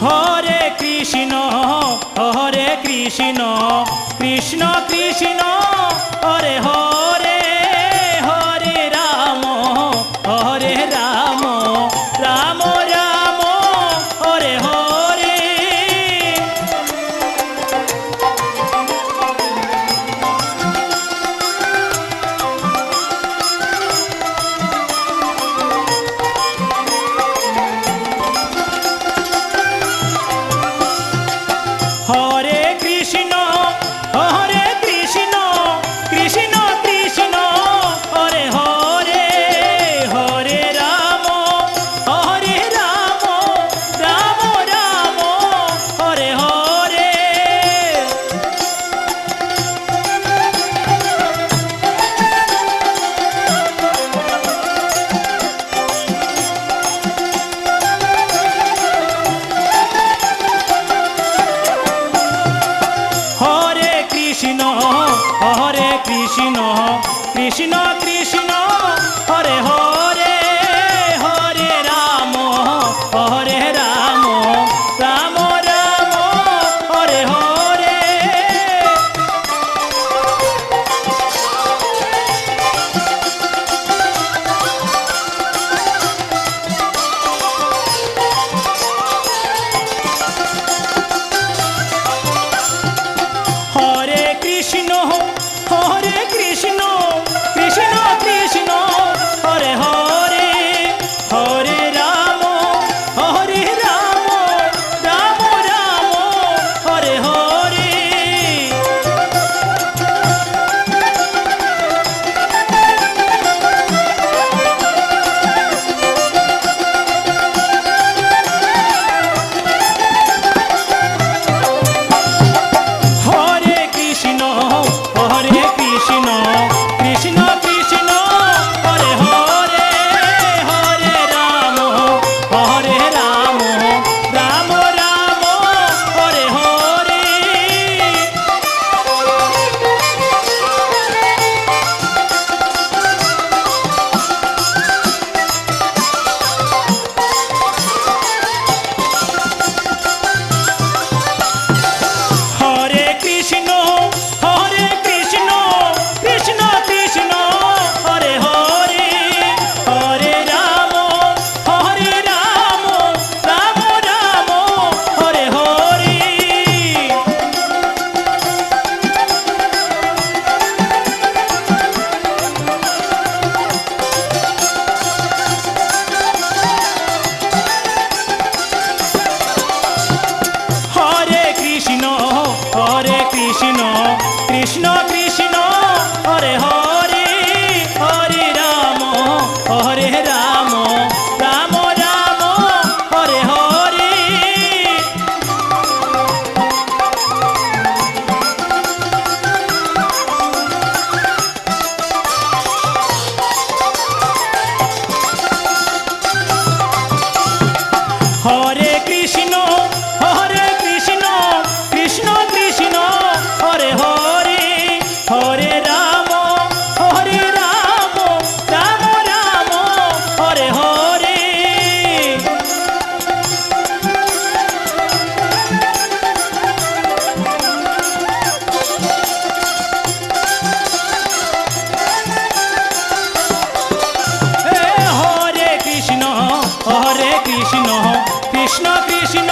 Hare Krishna Krishna Krishna Hare Hare Hare Ram Ram Ram Hare Hare. Hare Krishna Krishna Krishna Hare Hare Hare Ram Ram Ram Hare Hare. Hare Krishna Krishna Krishna Hare Hare Hare Ram Ram Ram Hare Hare. Hare Krishna Krishna Krishna Hare Hare Hare Ram Ram Ram Hare Hare. Hare Krishna Krishna Krishna Krishna Hare Hare Hare Ram Ram Ram Hare Hare. Hare Krishna Krishna Krishna Hare Hare Hare Ram Ram Ram Hare Hare. Hare Krishna Krishna Krishna Hare Hare Hare Ram Ram Ram Hare Hare. Hare Krishna Krishna Krishna Hare Hare Hare Ram Ram Ram Hare Hare. Hare Krishna Krishna Krishna